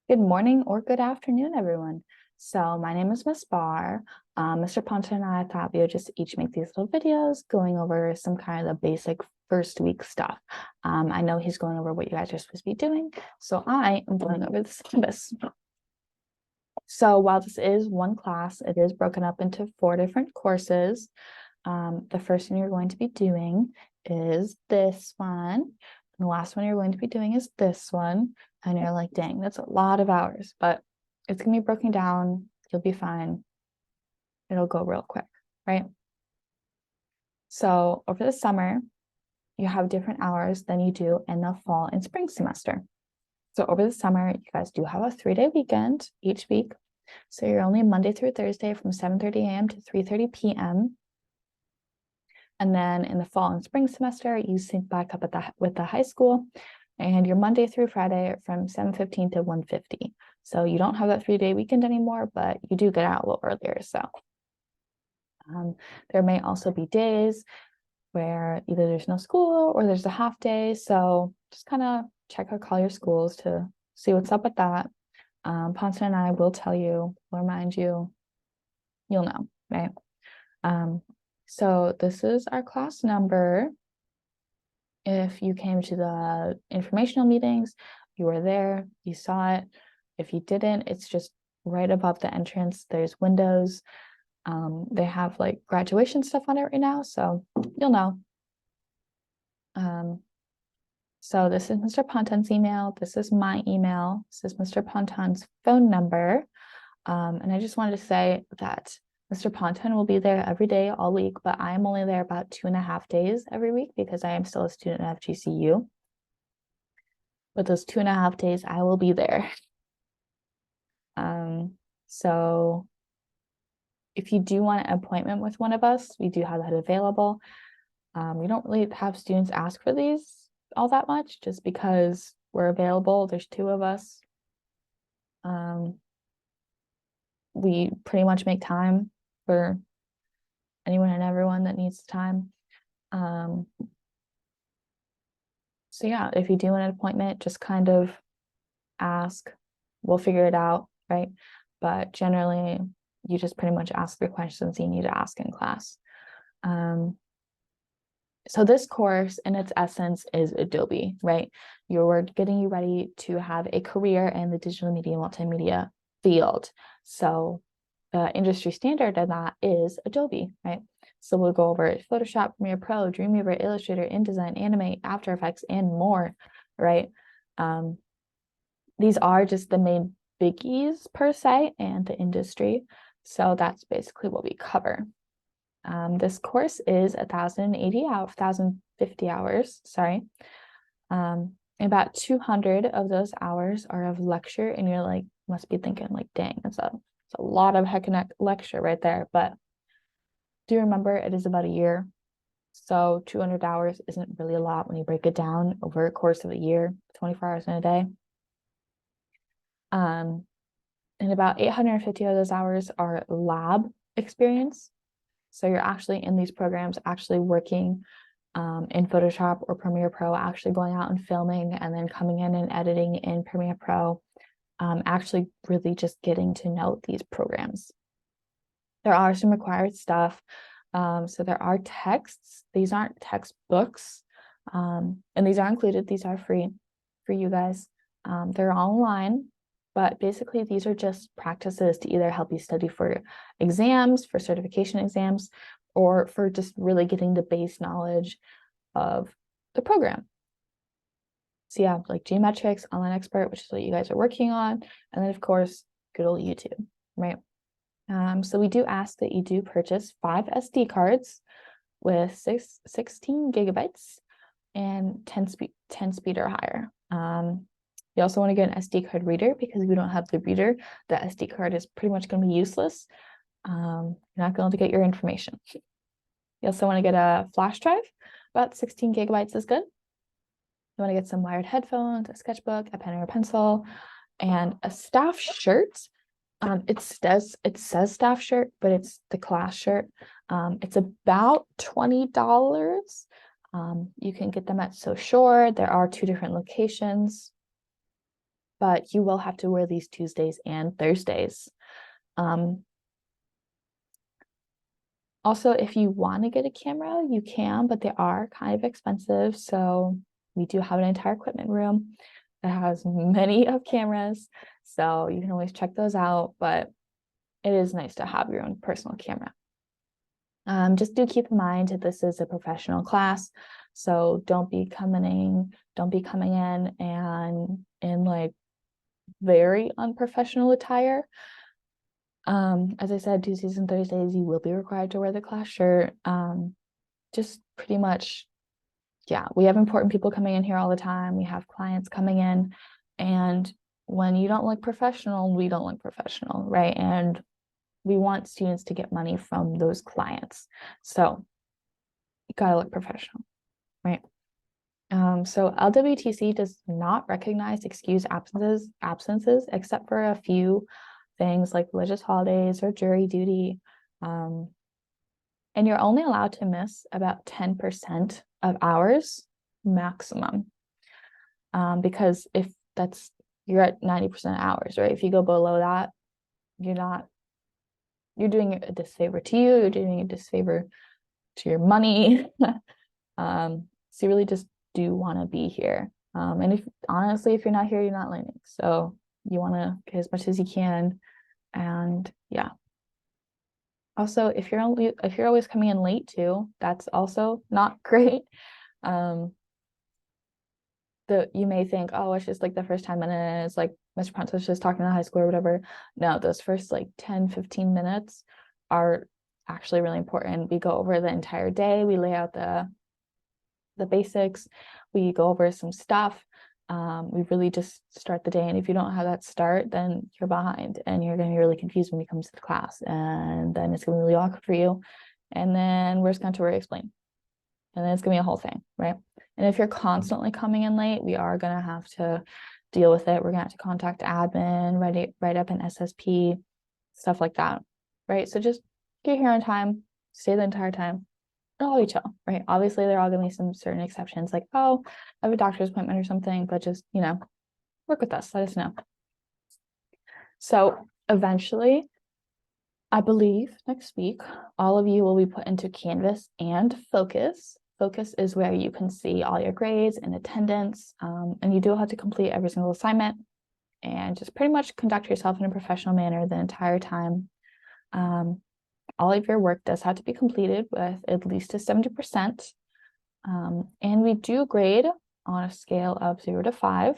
Good morning or good afternoon, everyone. So my name is Miss Barr. Mr. Ponce and I thought we would just each make these little videos going over some kind of the basic first week stuff. I know he's going over what you guys are supposed to be doing, so I am going over the syllabus. So while this is one class, it is broken up into 4 different courses. The first one you're going to be doing is this one. And the last one you're going to be doing is this one. And you're like, dang, that's a lot of hours, but it's going to be broken down. You'll be fine. It'll go real quick, right? So over the summer, you have different hours than you do in the fall and spring semester. So over the summer, you guys do have a 3-day weekend each week. So you're only Monday through Thursday from 7:30 a.m. to 3:30 p.m. And then in the fall and spring semester, you sync back up with the high school, and you're Monday through Friday from 7:15 to 1:50. So you don't have that 3-day weekend anymore, but you do get out a little earlier. So there may also be days where either there's no school or there's a half day. So just kind of check or call your schools to see what's up with that. Ponce and I will tell you, will remind you, you'll know, right? So this is our class number. If you came to the informational meetings, you were there, you saw it. If you didn't, it's just right above the entrance. There's windows. They have like graduation stuff on it right now, so you'll know. So this is Mr. Ponton's email. This is my email. This is Mr. Ponton's phone number. And I just wanted to say that Mr. Ponton will be there every day all week, but I am only there about 2.5 days every week because I am still a student at FGCU. But those 2.5 days, I will be there. So if you do want an appointment with one of us, we do have that available. We don't really have students ask for these all that much just because we're available. There's 2 of us. We pretty much make time for anyone and everyone that needs time. So yeah, if you do want an appointment, just kind of ask. We'll figure it out, right? But generally, you just pretty much ask the questions you need to ask in class. So this course, in its essence, is Adobe, right? You're getting you ready to have a career in the digital media and multimedia field. So the industry standard of that is Adobe, right? So we'll go over Photoshop, Premiere Pro, Dreamweaver, Illustrator, InDesign, Animate, After Effects, and more, right? These are just the main biggies per se and the industry. So that's basically what we cover. This course is 1,050 hours, sorry. About 200 of those hours are of lecture, and you're like, must be thinking like, dang, it's a lot of heckin' lecture right there. But do remember, it is about a year. So 200 hours isn't really a lot when you break it down over a course of a year, 24 hours in a day. And about 850 of those hours are lab experience. So you're actually in these programs, actually working in Photoshop or Premiere Pro, actually going out and filming and then coming in and editing in Premiere Pro, actually really just getting to know these programs. There are some required stuff. So there are texts. These aren't textbooks, and these are included. These are free for you guys. They're online, but basically these are just practices to either help you study for exams, for certification exams, or for just really getting the base knowledge of the program. So yeah, like Geometrics, Online Expert, which is what you guys are working on, and then of course, good old YouTube, right? So we do ask that you do purchase 5 SD cards with 16 gigabytes and 10 speed or higher. You also want to get an SD card reader because if you don't have the reader, the SD card is pretty much going to be useless. You're not going to get your information. You also want to get a flash drive. About 16 gigabytes is good. You want to get some wired headphones, a sketchbook, a pen or a pencil, and a staff shirt. It says staff shirt, but it's the class shirt. It's about $20. You can get them at So Sure. There are 2 different locations. but you will have to wear these Tuesdays and Thursdays. Also, if you want to get a camera, you can, but they are kind of expensive. So we do have an entire equipment room that has many of cameras. So you can always check those out, but it is nice to have your own personal camera. Just do keep in mind that this is a professional class. So don't be coming in and in like very unprofessional attire. As I said, Tuesdays and Thursdays, you will be required to wear the class shirt. Just pretty much, yeah, we have important people coming in here all the time. We have clients coming in, and when you don't look professional, we don't look professional, right? And we want students to get money from those clients. So you gotta look professional, right? So LWTC does not recognize excused absences except for a few things like religious holidays or jury duty. And you're only allowed to miss about 10% of hours maximum. Because if you're at 90% hours, right? If you go below that, you're doing a disfavor to you, you're doing a disfavor to your money. So you really just do want to be here. And if you're not here, you're not learning. So you want to get as much as you can. And yeah. Also, if you're always coming in late too, that's also not great. You may think, oh, it's just like the first 10 minutes, like Mr. Pronto's just talking to high school or whatever. No, those first like 10-15 minutes are actually really important. We go over the entire day, we lay out the basics, we go over some stuff. We really just start the day, and if you don't have that start, then you're behind and you're going to be really confused when you come to the class, and then it's going to be really awkward for you, and then we're just going to explain, and then it's going to be a whole thing, right? And if you're constantly coming in late, we are going to have to deal with it. We're going to have to contact admin, write up an SSP, stuff like that, right? So just get here on time, stay the entire time. It'll all be chill, right? Obviously, there are going to be some certain exceptions, like, oh, I have a doctor's appointment or something, but just, work with us, let us know. So eventually, I believe next week, all of you will be put into Canvas and Focus. Focus is where you can see all your grades and attendance, and you do have to complete every single assignment and just pretty much conduct yourself in a professional manner the entire time. All of your work does have to be completed with at least a 70%. And we do grade on a scale of 0 to 5.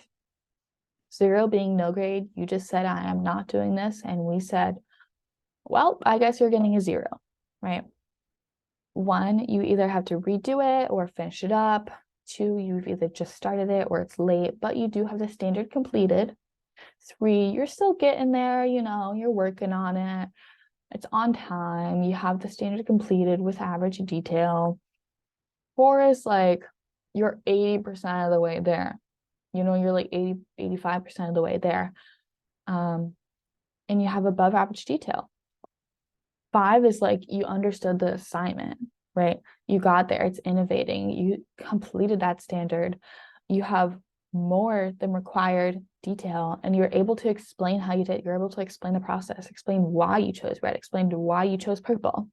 0 being no grade, you just said, I am not doing this. And we said, well, I guess you're getting a 0, right? 1, you either have to redo it or finish it up. 2, you've either just started it or it's late, but you do have the standard completed. 3, you're still getting there, you're working on it. It's on time. You have the standard completed with average detail. 4 is like you're 80% of the way there. You're like 85% of the way there. And you have above average detail. 5 is like you understood the assignment, right? You got there. It's innovating. You completed that standard. You have more than required detail, and you're able to explain how you did. You're able to explain the process, explain why you chose red, explain why you chose purple,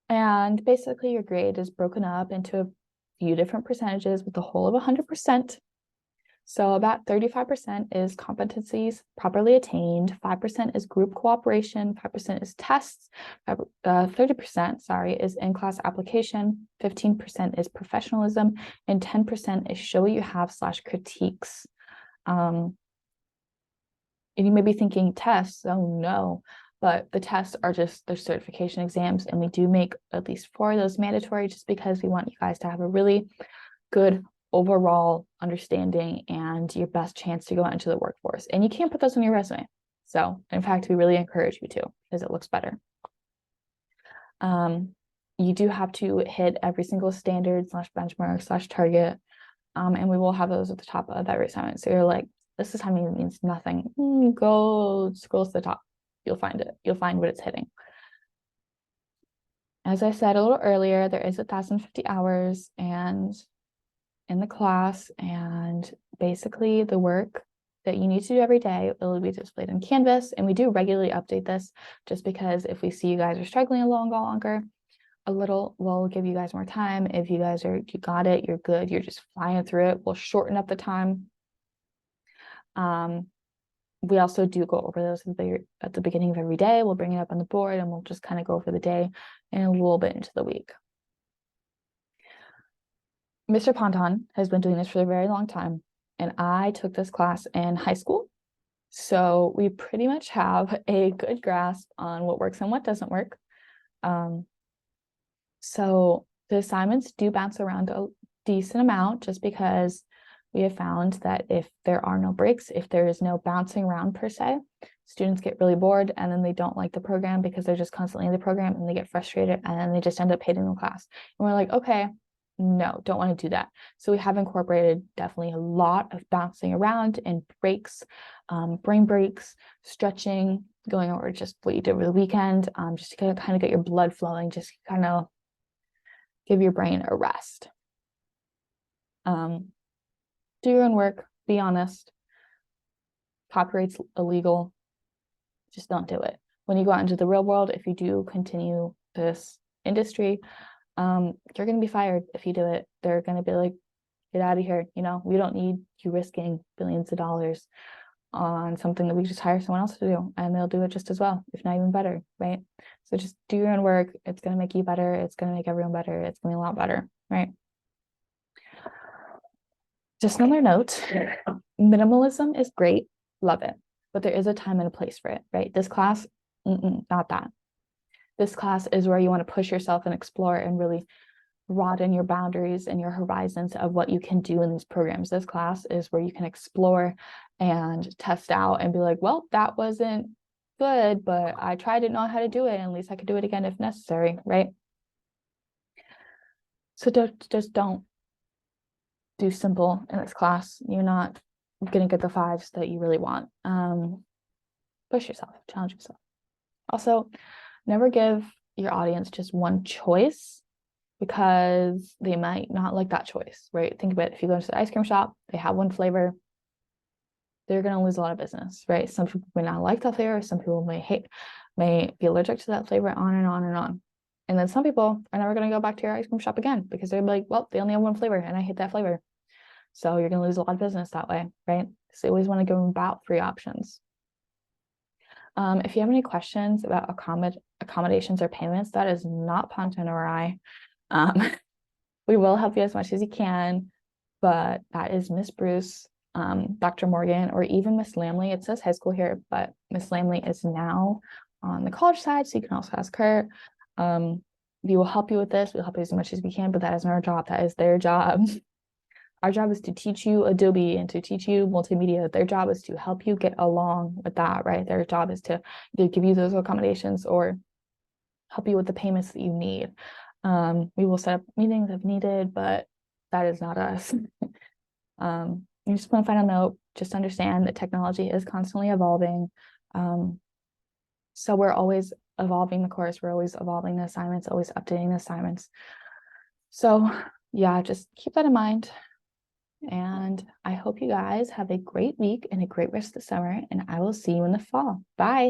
And basically your grade is broken up into a few different percentages with the whole of 100%. So about 35% is competencies properly attained, 5% is group cooperation, 5% is tests, 30%, is in-class application, 15% is professionalism, and 10% is show what you have / critiques. And you may be thinking tests, oh no, but the tests are just their certification exams, and we do make at least 4 of those mandatory just because we want you guys to have a really good overall understanding and your best chance to go out into the workforce. And you can't put those on your resume. So in fact, we really encourage you to, because it looks better. You do have to hit every single standard / benchmark / target. And we will have those at the top of every assignment. So you're like, this assignment means nothing. Go scroll to the top. You'll find it. You'll find what it's hitting. As I said a little earlier, there is 1,050 hours, and in the class, and basically the work that you need to do every day will be displayed on Canvas. And we do regularly update this just because if we see you guys are struggling longer, a little, we'll give you guys more time. If you guys are, you got it, you're good, you're just flying through it, we'll shorten up the time. We also do go over those at the beginning of every day. We'll bring it up on the board and we'll just kind of go over the day and a little bit into the week. Mr. Ponton has been doing this for a very long time, and I took this class in high school. So we pretty much have a good grasp on what works and what doesn't work. So the assignments do bounce around a decent amount just because we have found that if there are no breaks, if there is no bouncing around per se, students get really bored and then they don't like the program because they're just constantly in the program and they get frustrated and then they just end up hating the class. And we're like, okay, no, don't want to do that. So we have incorporated definitely a lot of bouncing around and breaks, brain breaks, stretching, going over just what you did over the weekend, just to kind of get your blood flowing, just kind of give your brain a rest. Do your own work, be honest. Copyright's illegal. Just don't do it. When you go out into the real world, if you do continue this industry, you're going to be fired if you do it. They're going to be like, get out of here. You know, we don't need you risking billions of dollars on something that we just hire someone else to do, and they'll do it just as well, if not even better, right? So just do your own work. It's going to make you better. It's going to make everyone better. It's going to be a lot better, right? Just another note, minimalism is great, love it, but there is a time and a place for it, right? This class, not that. This class is where you want to push yourself and explore and really broaden your boundaries and your horizons of what you can do in these programs. This class is where you can explore and test out and be like, well, that wasn't good, but I tried to know how to do it, and at least I could do it again if necessary, right? So just don't do simple in this class. You're not gonna get the 5s that you really want. Push yourself, challenge yourself. Also, never give your audience just one choice because they might not like that choice, right? Think about it. If you go into the ice cream shop, they have one flavor, they're gonna lose a lot of business, right? Some people may not like that flavor, some people may be allergic to that flavor, on and on and on. And then some people are never gonna go back to your ice cream shop again because they're like, well, they only have one flavor and I hate that flavor. So you're going to lose a lot of business that way, right? So you always want to give them about 3 options. If you have any questions about accommodations or payments, that is not Ponton or I. We will help you as much as you can, but that is Miss Bruce, Dr. Morgan, or even Miss Lamley. It says high school here, but Miss Lamley is now on the college side, so you can also ask her. We will help you with this. We'll help you as much as we can, but that is not our job. That is their job. Our job is to teach you Adobe and to teach you multimedia. Their job is to help you get along with that, right? Their job is to either give you those accommodations or help you with the payments that you need. We will set up meetings if needed, but that is not us. You just want to final note, just understand that technology is constantly evolving. So we're always evolving the course. We're always evolving the assignments, always updating the assignments. So yeah, just keep that in mind. And I hope you guys have a great week and a great rest of the summer, and I will see you in the fall. Bye.